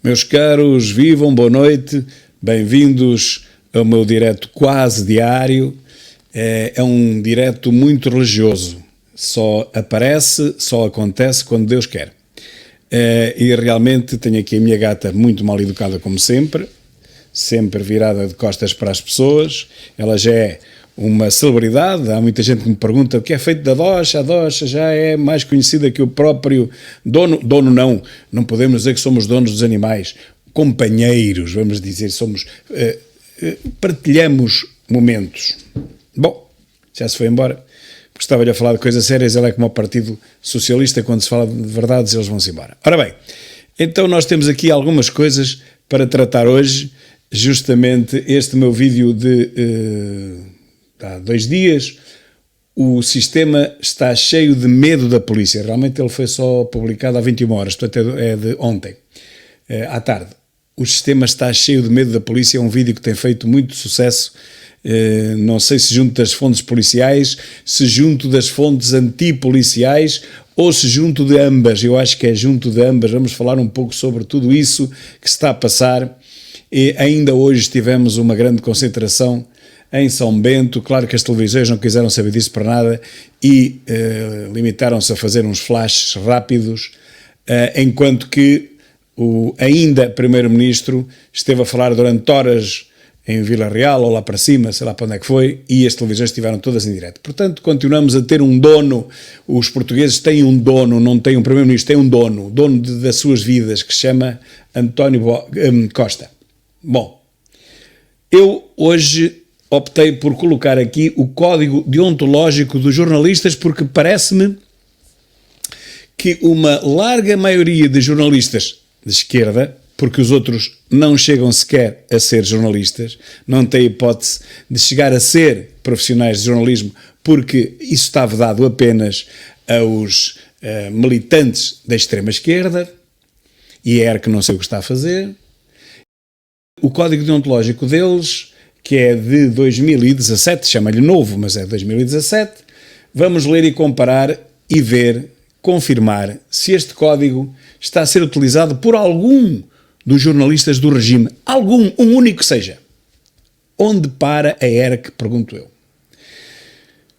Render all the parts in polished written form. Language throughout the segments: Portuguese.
Meus caros, vivam, boa noite, bem-vindos ao meu direto quase diário. É um direto muito religioso, só aparece, só acontece quando Deus quer. E realmente tenho aqui a minha gata muito mal educada como sempre virada de costas para as pessoas. Ela já é uma celebridade, há muita gente que me pergunta o que é feito da Docha. A Docha já é mais conhecida que o próprio dono, não podemos dizer que somos donos dos animais, companheiros, vamos dizer, somos, partilhamos momentos. Bom, já se foi embora, porque estava-lhe a falar de coisas sérias, ela é como o Partido Socialista, quando se fala de verdades eles vão-se embora. Ora bem, então nós temos aqui algumas coisas para tratar hoje, justamente este meu vídeo de... há 2 dias, o sistema está cheio de medo da polícia. Realmente ele foi só publicado há 21 horas, portanto é de ontem, à tarde. O sistema está cheio de medo da polícia, é um vídeo que tem feito muito sucesso, não sei se junto das fontes policiais, se junto das fontes antipoliciais ou se junto de ambas. Eu acho que é junto de ambas. Vamos falar um pouco sobre tudo isso que se está a passar. E ainda hoje tivemos uma grande concentração em São Bento. Claro que as televisões não quiseram saber disso para nada e limitaram-se a fazer uns flashes rápidos, enquanto que o ainda primeiro-ministro esteve a falar durante horas em Vila Real ou lá para cima, sei lá para onde é que foi, e as televisões estiveram todas em direto. Portanto, continuamos a ter um dono. Os portugueses têm um dono, não têm um primeiro-ministro, têm um dono das suas vidas, que se chama António Costa. Bom, eu hoje optei por colocar aqui o código deontológico dos jornalistas, porque parece-me que uma larga maioria de jornalistas de esquerda, porque os outros não chegam sequer a ser jornalistas, não têm hipótese de chegar a ser profissionais de jornalismo, porque isso está vedado apenas aos militantes da extrema-esquerda, e é que não sei o que está a fazer. O código deontológico deles, que é de 2017, chama-lhe novo, mas é de 2017, vamos ler e comparar e ver, confirmar se este código está a ser utilizado por algum dos jornalistas do regime, um único que seja. Onde para a ERC, pergunto eu.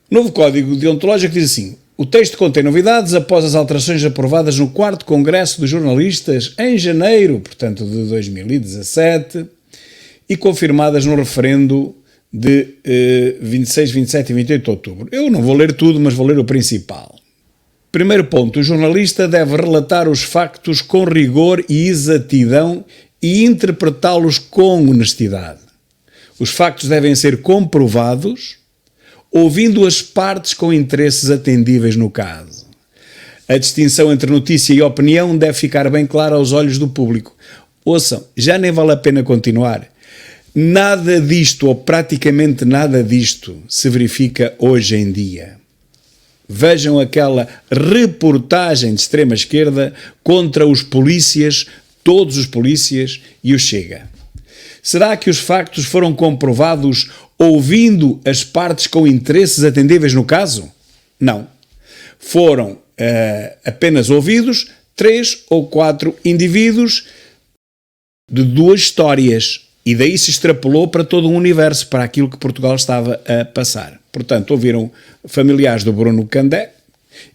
Novo código deontológico diz assim: o texto contém novidades após as alterações aprovadas no 4º Congresso dos Jornalistas em janeiro, portanto, de 2017, e confirmadas no referendo de 26, 27 e 28 de outubro. Eu não vou ler tudo, mas vou ler o principal. Primeiro ponto: o jornalista deve relatar os factos com rigor e exatidão e interpretá-los com honestidade. Os factos devem ser comprovados, ouvindo as partes com interesses atendíveis no caso. A distinção entre notícia e opinião deve ficar bem clara aos olhos do público. Ouçam, já nem vale a pena continuar. Nada disto, ou praticamente nada disto, se verifica hoje em dia. Vejam aquela reportagem de extrema-esquerda contra os polícias, todos os polícias, e o Chega. Será que os factos foram comprovados ouvindo as partes com interesses atendíveis no caso? Não. Foram apenas ouvidos 3 ou 4 indivíduos de 2 histórias. E daí se extrapolou para todo um universo, para aquilo que Portugal estava a passar. Portanto, ouviram familiares do Bruno Candé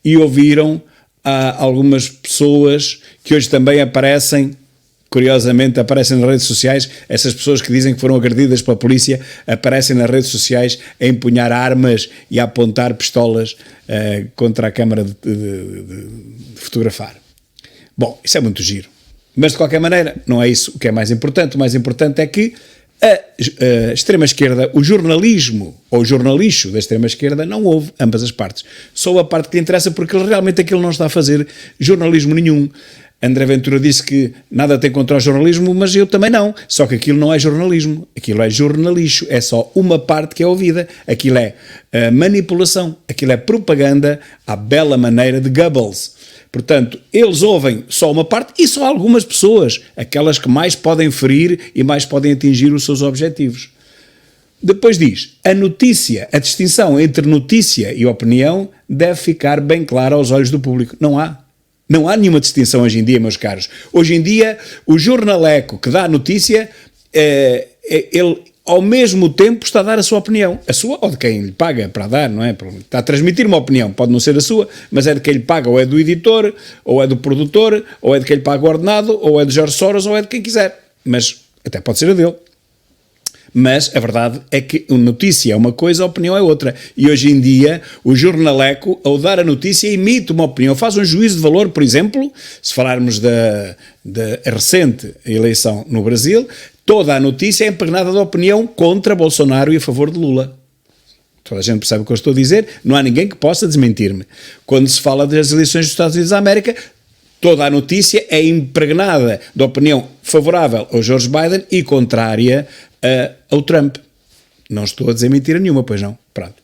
e ouviram algumas pessoas que hoje também aparecem, curiosamente, aparecem nas redes sociais. Essas pessoas que dizem que foram agredidas pela polícia aparecem nas redes sociais a empunhar armas e a apontar pistolas contra a câmara de fotografar. Bom, isso é muito giro. Mas, de qualquer maneira, não é isso o que é mais importante. O mais importante é que a extrema-esquerda, o jornalismo, ou o jornalixo da extrema-esquerda, não ouve ambas as partes. Só a parte que lhe interessa, porque realmente aquilo não está a fazer jornalismo nenhum. André Ventura disse que nada tem contra o jornalismo, mas eu também não. Só que aquilo não é jornalismo, aquilo é jornalixo, é só uma parte que é ouvida. Aquilo é manipulação, aquilo é propaganda à bela maneira de Goebbels. Portanto, eles ouvem só uma parte e só algumas pessoas, aquelas que mais podem ferir e mais podem atingir os seus objetivos. Depois diz, a notícia, a distinção entre notícia e opinião deve ficar bem clara aos olhos do público. Não há. Não há nenhuma distinção hoje em dia, meus caros. Hoje em dia, o jornaleco que dá a notícia, ele ao mesmo tempo está a dar a sua opinião. A sua ou de quem lhe paga para dar, não é? Está a transmitir uma opinião. Pode não ser a sua, mas é de quem lhe paga, ou é do editor, ou é do produtor, ou é de quem lhe paga o ordenado, ou é de Jorge Soros, ou é de quem quiser. Mas até pode ser a dele. Mas a verdade é que a notícia é uma coisa, a opinião é outra. E hoje em dia, o jornaleco, ao dar a notícia, emite uma opinião, faz um juízo de valor, por exemplo, se falarmos da recente eleição no Brasil, toda a notícia é impregnada de opinião contra Bolsonaro e a favor de Lula. Toda a gente percebe o que eu estou a dizer, não há ninguém que possa desmentir-me. Quando se fala das eleições dos Estados Unidos da América, toda a notícia é impregnada de opinião favorável ao George Biden e contrária ao Trump. Não estou a dizer mentira nenhuma, pois não. Pronto.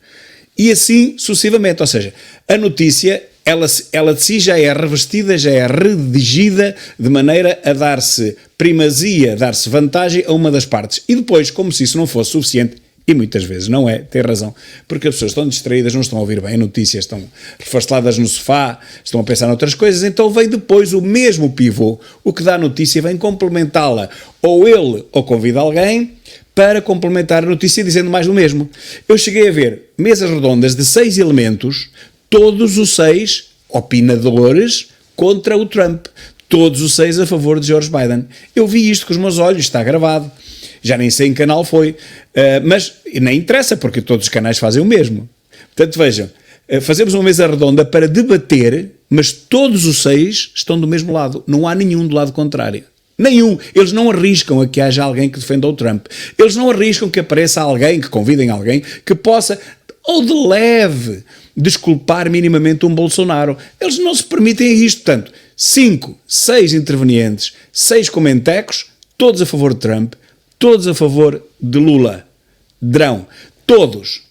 E assim sucessivamente, ou seja, a notícia, ela de si já é revestida, já é redigida de maneira a dar-se primazia, dar-se vantagem a uma das partes. E depois, como se isso não fosse suficiente, e muitas vezes não é, tem razão, porque as pessoas estão distraídas, não estão a ouvir bem a notícia, estão refasteladas no sofá, estão a pensar noutras coisas, então vem depois o mesmo pivô, o que dá a notícia, vem complementá-la, ou ele, ou convida alguém para complementar a notícia dizendo mais do mesmo. Eu cheguei a ver mesas redondas de 6 elementos, todos os 6 opinadores contra o Trump, todos os 6 a favor de George Biden. Eu vi isto com os meus olhos, está gravado. Já nem sei em que canal foi, mas nem interessa, porque todos os canais fazem o mesmo. Portanto, vejam, fazemos uma mesa redonda para debater, mas todos os 6 estão do mesmo lado, não há nenhum do lado contrário. Nenhum. Eles não arriscam a que haja alguém que defenda o Trump. Eles não arriscam que apareça alguém, que convidem alguém, que possa, ou de leve, desculpar minimamente um Bolsonaro. Eles não se permitem isto. Portanto, 5, 6 intervenientes, 6 comentecos, todos a favor de Trump, todos a favor de Lula. Drão. Todos.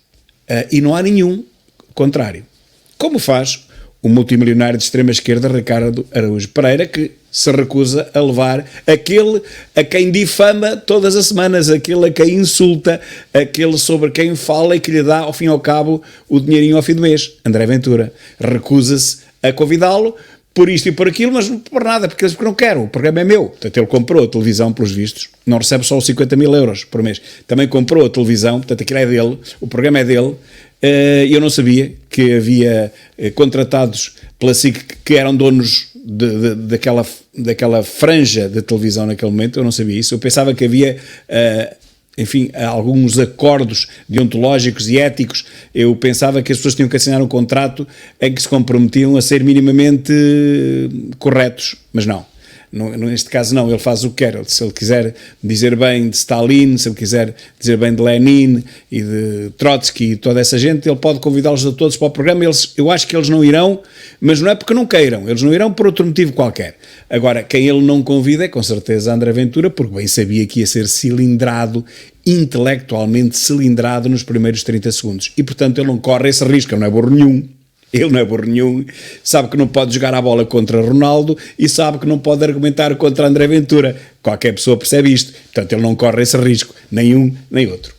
E não há nenhum contrário. Como faz o multimilionário de extrema-esquerda Ricardo Araújo Pereira, que se recusa a levar aquele a quem difama todas as semanas, aquele a quem insulta, aquele sobre quem fala e que lhe dá, ao fim e ao cabo, o dinheirinho ao fim do mês. André Ventura recusa-se a convidá-lo por isto e por aquilo, mas não por nada, porque não quero, o programa é meu. Portanto, ele comprou a televisão, pelos vistos, não recebe só os 50 mil euros por mês, também comprou a televisão, portanto aquilo é dele, o programa é dele. Eu não sabia que havia contratados pela SIC que eram donos daquela franja de televisão naquele momento, eu não sabia isso. Eu pensava que havia, enfim, alguns acordos deontológicos e éticos. Eu pensava que as pessoas tinham que assinar um contrato em que se comprometiam a ser minimamente corretos, mas não. Neste caso não, ele faz o que quer. Se ele quiser dizer bem de Stalin, se ele quiser dizer bem de Lenin e de Trotsky e toda essa gente, ele pode convidá-los a todos para o programa. Eu acho que eles não irão, mas não é porque não queiram, eles não irão por outro motivo qualquer. Agora, quem ele não convida é com certeza André Ventura, porque bem sabia que ia ser cilindrado, intelectualmente cilindrado nos primeiros 30 segundos. E portanto ele não corre esse risco, não é burro nenhum. Ele não é burro nenhum, sabe que não pode jogar a bola contra Ronaldo e sabe que não pode argumentar contra André Ventura. Qualquer pessoa percebe isto, portanto ele não corre esse risco, nem um nem outro.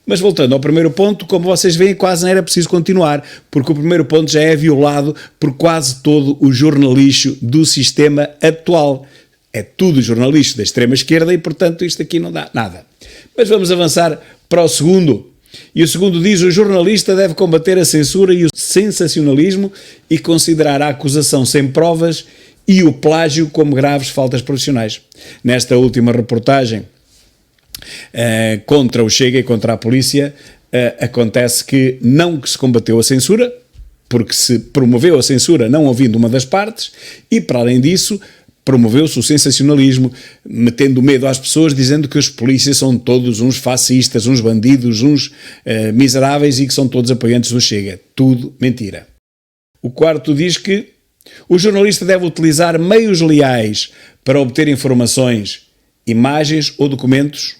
Mas voltando ao primeiro ponto, como vocês veem, quase não era preciso continuar, porque o primeiro ponto já é violado por quase todo o jornalismo do sistema atual. É tudo jornalismo da extrema-esquerda e, portanto, isto aqui não dá nada. Mas vamos avançar para o segundo. E o segundo diz: o jornalista deve combater a censura e o sensacionalismo e considerar a acusação sem provas e o plágio como graves faltas profissionais. Nesta última reportagem contra o Chega e contra a polícia, acontece que não que se combateu a censura, porque se promoveu a censura não ouvindo uma das partes, e para além disso promoveu-se o sensacionalismo, metendo medo às pessoas, dizendo que os polícias são todos uns fascistas, uns bandidos, uns miseráveis e que são todos apoiantes do Chega. Tudo mentira. O quarto diz que o jornalista deve utilizar meios leais para obter informações, imagens ou documentos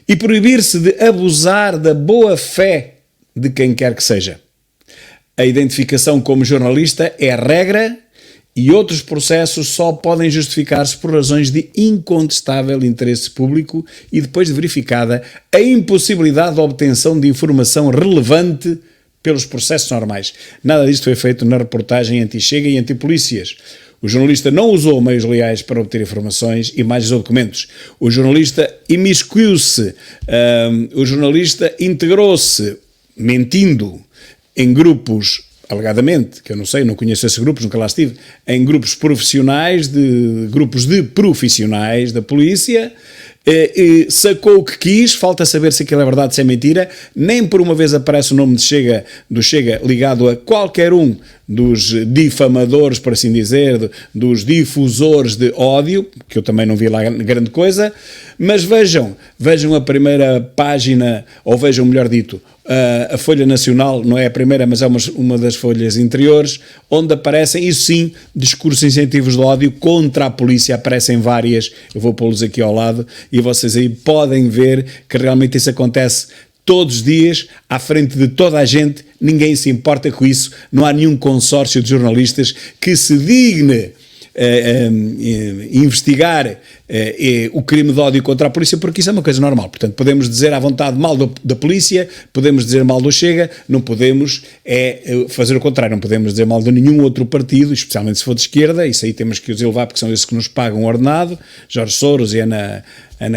e proibir-se de abusar da boa-fé de quem quer que seja. A identificação como jornalista é a regra e outros processos só podem justificar-se por razões de incontestável interesse público e depois de verificada a impossibilidade de obtenção de informação relevante pelos processos normais. Nada disto foi feito na reportagem anti-Chega e anti-polícias. O jornalista não usou meios legais para obter informações, imagens ou documentos. O jornalista imiscuiu-se. O jornalista integrou-se, mentindo, em grupos, alegadamente, que eu não sei, não conheço esses grupos, nunca lá estive, em grupos profissionais, grupos de profissionais da polícia, sacou o que quis, falta saber se aquilo é verdade, se é mentira, nem por uma vez aparece o nome do Chega ligado a qualquer um dos difamadores, por assim dizer, dos difusores de ódio, que eu também não vi lá grande coisa, mas vejam a primeira página, ou vejam, melhor dito, a Folha Nacional, não é a primeira, mas é uma das folhas interiores, onde aparecem, isso sim, discursos incentivos de ódio contra a polícia, aparecem várias, eu vou pô-los aqui ao lado, e vocês aí podem ver que realmente isso acontece todos os dias, à frente de toda a gente, ninguém se importa com isso, não há nenhum consórcio de jornalistas que se digne investigar o crime de ódio contra a polícia, porque isso é uma coisa normal. Portanto, podemos dizer à vontade mal da polícia, podemos dizer mal do Chega, não podemos fazer o contrário, não podemos dizer mal de nenhum outro partido, especialmente se for de esquerda, isso aí temos que os elevar porque são esses que nos pagam o ordenado, Jorge Soros e Ana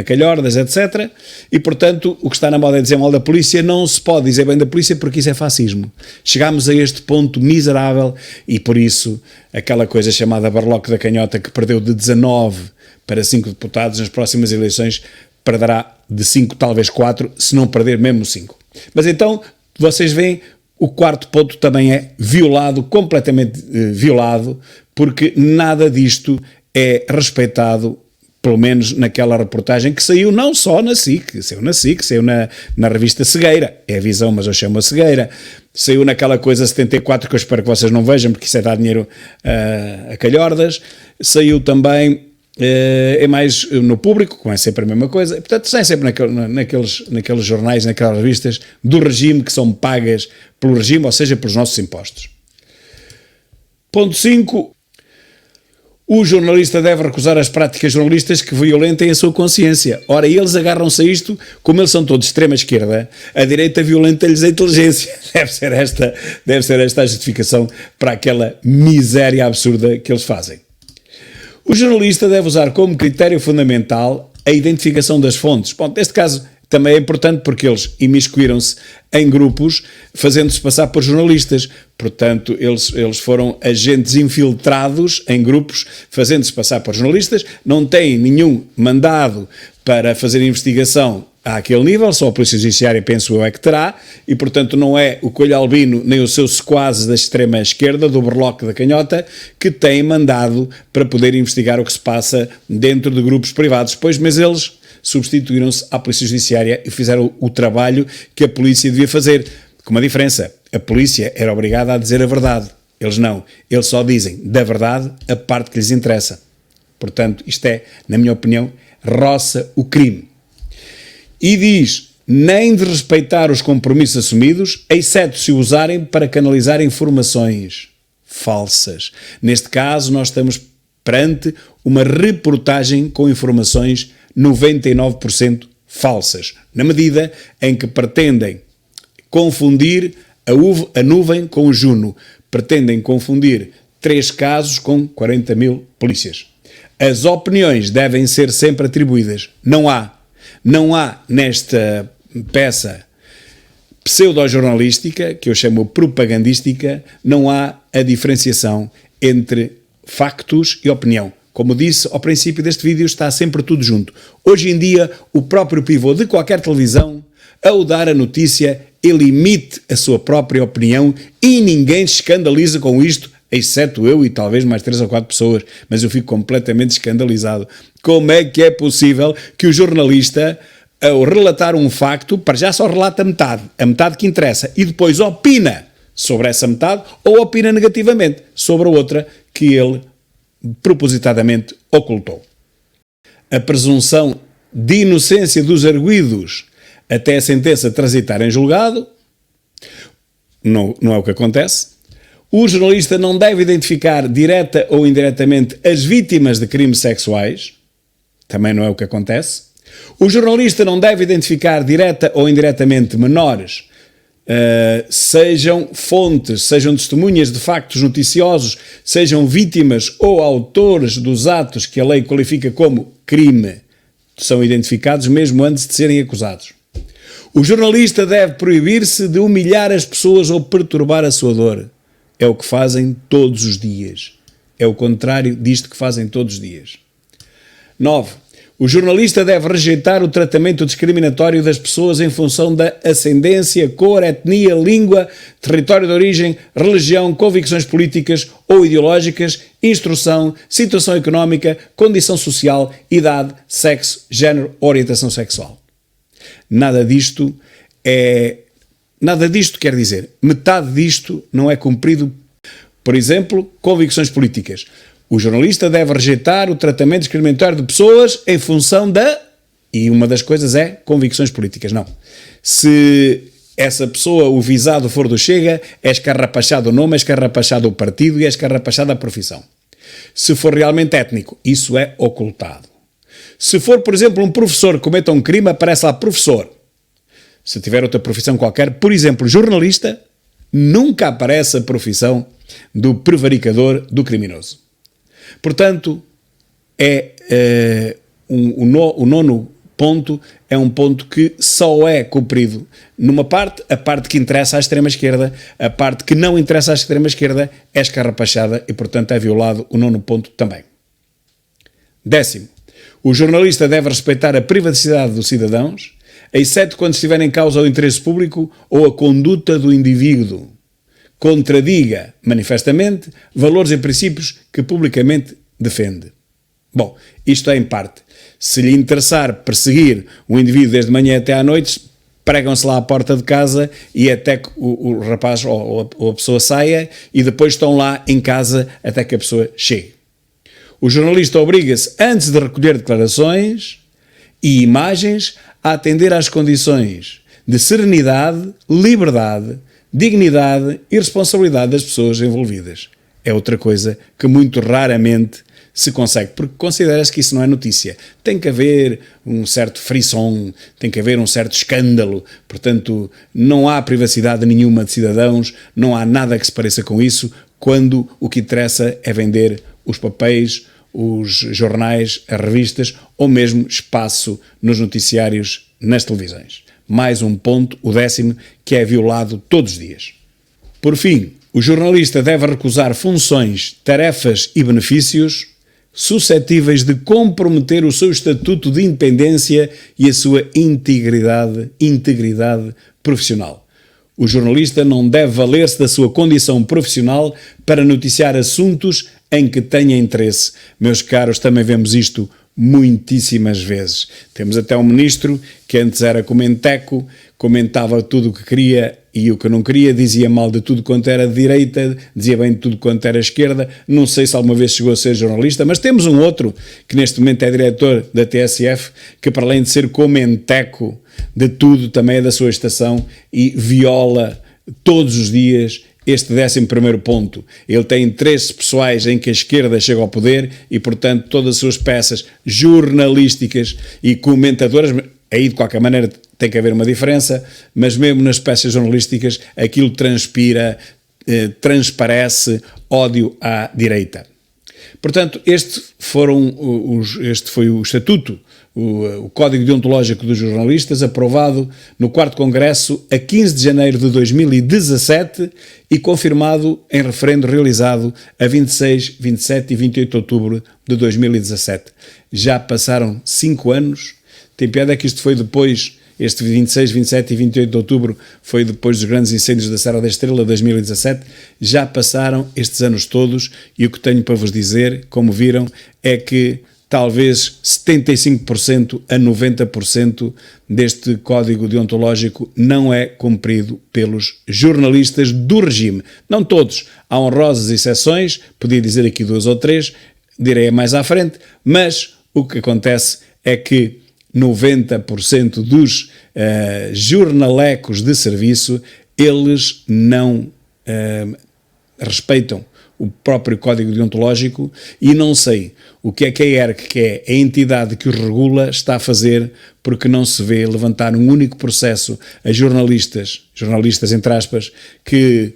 Calhordas, etc. E, portanto, o que está na moda é dizer mal da polícia, não se pode dizer bem da polícia porque isso é fascismo. Chegámos a este ponto miserável e, por isso, aquela coisa chamada Barloque da Canhota, que perdeu de 19 para 5 deputados nas próximas eleições, perderá de 5, talvez 4, se não perder mesmo 5. Mas então, vocês veem, o quarto ponto também é violado, completamente violado, porque nada disto é respeitado, pelo menos naquela reportagem que saiu não só na SIC, saiu na revista Cegueira, é a Visão, mas eu chamo a Cegueira, saiu naquela coisa 74, que eu espero que vocês não vejam, porque isso é dar dinheiro a calhordas, saiu também, é mais no Público, como é sempre a mesma coisa, portanto sai sempre naqueles jornais, naquelas revistas do regime, que são pagas pelo regime, ou seja, pelos nossos impostos. Ponto 5. O jornalista deve recusar as práticas jornalistas que violentem a sua consciência. Ora, eles agarram-se a isto, como eles são todos de extrema esquerda, a direita violenta-lhes a inteligência. Deve ser esta a justificação para aquela miséria absurda que eles fazem. O jornalista deve usar como critério fundamental a identificação das fontes. Bom, neste caso também é importante porque eles imiscuíram-se em grupos, fazendo-se passar por jornalistas. Portanto, eles foram agentes infiltrados em grupos, fazendo-se passar por jornalistas, não têm nenhum mandado para fazer investigação àquele nível, só a Polícia Judiciária, penso eu, é que terá, e portanto não é o Coelho Albino nem os seus sequazes da extrema esquerda, do Barloque da Canhota, que têm mandado para poder investigar o que se passa dentro de grupos privados, mas eles substituíram-se à Polícia Judiciária e fizeram o trabalho que a polícia devia fazer, com uma diferença: a polícia era obrigada a dizer a verdade, eles não, eles só dizem da verdade a parte que lhes interessa. Portanto, isto é, na minha opinião, roça o crime. E diz, nem de respeitar os compromissos assumidos, exceto se usarem para canalizar informações falsas. Neste caso, nós estamos perante uma reportagem com informações 99% falsas, na medida em que pretendem confundir a nuvem com o Juno, pretendem confundir 3 casos com 40 mil polícias. As opiniões devem ser sempre atribuídas. Não há nesta peça pseudo-jornalística, que eu chamo propagandística, não há a diferenciação entre factos e opinião. Como disse ao princípio deste vídeo, está sempre tudo junto. Hoje em dia, o próprio pivô de qualquer televisão, ao dar a notícia, ele emite a sua própria opinião e ninguém se escandaliza com isto, exceto eu e talvez mais 3 ou 4 pessoas, mas eu fico completamente escandalizado. Como é que é possível que o jornalista, ao relatar um facto, para já só relata a metade que interessa, e depois opina sobre essa metade ou opina negativamente sobre a outra que ele propositadamente ocultou. A presunção de inocência dos arguidos até a sentença transitar em julgado não é o que acontece. O jornalista não deve identificar direta ou indiretamente as vítimas de crimes sexuais, também não é o que acontece. O jornalista não deve identificar direta ou indiretamente menores sejam fontes, sejam testemunhas de factos noticiosos, sejam vítimas ou autores dos atos que a lei qualifica como crime, são identificados mesmo antes de serem acusados. O jornalista deve proibir-se de humilhar as pessoas ou perturbar a sua dor. É o que fazem todos os dias. É o contrário disto que fazem todos os dias. 9. O jornalista deve rejeitar o tratamento discriminatório das pessoas em função da ascendência, cor, etnia, língua, território de origem, religião, convicções políticas ou ideológicas, instrução, situação económica, condição social, idade, sexo, género, orientação sexual. Nada disto quer dizer, metade disto não é cumprido. Por exemplo, convicções políticas. O jornalista deve rejeitar o tratamento discriminatório de pessoas em função da... E uma das coisas é convicções políticas. Não. Se essa pessoa, o visado, for do Chega, é escarrapachado o nome, é escarrapachado o partido e é escarrapachada a profissão. Se for realmente étnico, isso é ocultado. Se for, por exemplo, um professor que cometa um crime, aparece lá professor. Se tiver outra profissão qualquer, por exemplo, jornalista, nunca aparece a profissão do prevaricador, do criminoso. Portanto, o nono ponto é um ponto que só é cumprido numa parte, a parte que interessa à extrema-esquerda, a parte que não interessa à extrema-esquerda é escarrapachada e, portanto, é violado o nono ponto também. 10º. O jornalista deve respeitar a privacidade dos cidadãos, exceto quando estiver em causa o interesse público ou a conduta do indivíduo contradiga manifestamente valores e princípios que publicamente defende. Bom, isto é em parte. Se lhe interessar perseguir o indivíduo desde manhã até à noite, pregam-se lá à porta de casa e até que o rapaz ou a pessoa saia e depois estão lá em casa até que a pessoa chegue. O jornalista obriga-se, antes de recolher declarações e imagens, a atender às condições de serenidade, liberdade, dignidade e responsabilidade das pessoas envolvidas. É outra coisa que muito raramente se consegue, porque considera-se que isso não é notícia. Tem que haver um certo frisson, tem que haver um certo escândalo, portanto não há privacidade nenhuma de cidadãos, não há nada que se pareça com isso, quando o que interessa é vender os papéis, os jornais, as revistas ou mesmo espaço nos noticiários, nas televisões. Mais um ponto, o 10º, que é violado todos os dias. Por fim, o jornalista deve recusar funções, tarefas e benefícios suscetíveis de comprometer o seu estatuto de independência e a sua integridade profissional. O jornalista não deve valer-se da sua condição profissional para noticiar assuntos em que tenha interesse. Meus caros, também vemos isto muitíssimas vezes. Temos até um ministro que antes era comenteco, comentava tudo o que queria e o que não queria, dizia mal de tudo quanto era de direita, dizia bem de tudo quanto era esquerda. Não sei se alguma vez chegou a ser jornalista, mas temos um outro que neste momento é diretor da TSF, que para além de ser comenteco de tudo, também é da sua estação e viola todos os dias este 11º ponto. Ele tem interesses pessoais em que a esquerda chega ao poder e, portanto, todas as suas peças jornalísticas e comentadoras, aí de qualquer maneira tem que haver uma diferença, mas mesmo nas peças jornalísticas aquilo transpira, transparece ódio à direita. Portanto, este foi o Estatuto, o Código Deontológico dos Jornalistas, aprovado no 4º Congresso a 15 de janeiro de 2017 e confirmado em referendo realizado a 26, 27 e 28 de outubro de 2017. Já passaram 5 anos, tem piada que isto foi depois, este 26, 27 e 28 de outubro foi depois dos grandes incêndios da Serra da Estrela, 2017, já passaram estes anos todos e o que tenho para vos dizer, como viram, é que talvez 75% a 90% deste código deontológico não é cumprido pelos jornalistas do regime. Não todos, há honrosas exceções, podia dizer aqui 2 ou 3, direi mais à frente, mas o que acontece é que 90% dos jornalecos de serviço, eles não respeitam o próprio código deontológico, e não sei o que é que a ERC, que é a entidade que o regula, está a fazer, porque não se vê levantar um único processo a jornalistas entre aspas, que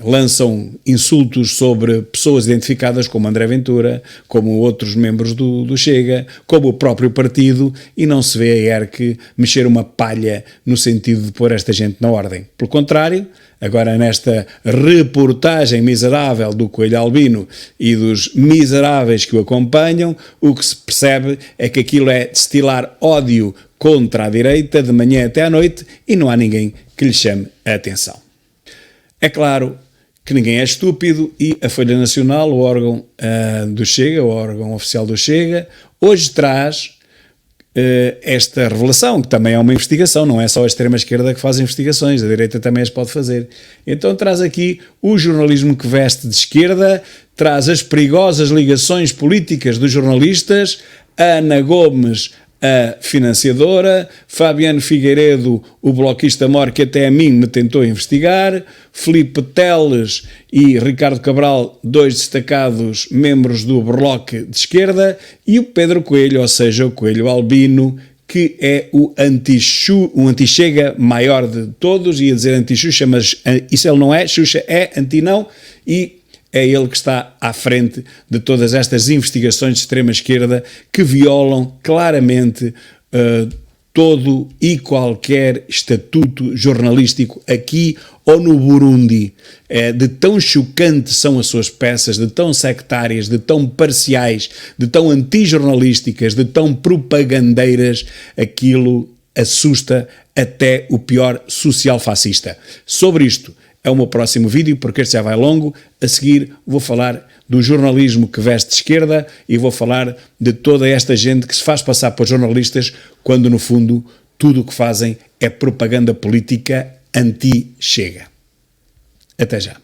lançam insultos sobre pessoas identificadas como André Ventura, como outros membros do Chega, como o próprio partido, e não se vê a ERC mexer uma palha no sentido de pôr esta gente na ordem. Pelo contrário, agora nesta reportagem miserável do Coelho Albino e dos miseráveis que o acompanham, o que se percebe é que aquilo é destilar ódio contra a direita de manhã até à noite e não há ninguém que lhe chame a atenção. É claro que ninguém é estúpido e a Folha Nacional, o órgão do Chega, o órgão oficial do Chega, hoje traz esta revelação, que também é uma investigação, não é só a extrema-esquerda que faz investigações, a direita também as pode fazer. Então traz aqui o jornalismo que veste de esquerda, traz as perigosas ligações políticas dos jornalistas, a Ana Gomes, a financiadora, Fabiano Figueiredo, o bloquista mor que até a mim me tentou investigar, Filipe Teles e Ricardo Cabral, dois destacados membros do Berloque de esquerda, e o Pedro Coelho, ou seja, o Coelho Albino, que é o anti-Chega maior de todos, ia dizer anti-Xuxa, mas isso ele não é, Xuxa é anti-não, e é ele que está à frente de todas estas investigações de extrema-esquerda que violam claramente todo e qualquer estatuto jornalístico aqui ou no Burundi. De tão chocantes são as suas peças, de tão sectárias, de tão parciais, de tão antijornalísticas, de tão propagandeiras, aquilo assusta até o pior social-fascista. Sobre isto é o meu próximo vídeo, porque este já vai longo. A seguir vou falar do jornalismo que veste de esquerda e vou falar de toda esta gente que se faz passar por jornalistas quando, no fundo, tudo o que fazem é propaganda política anti-Chega. Até já.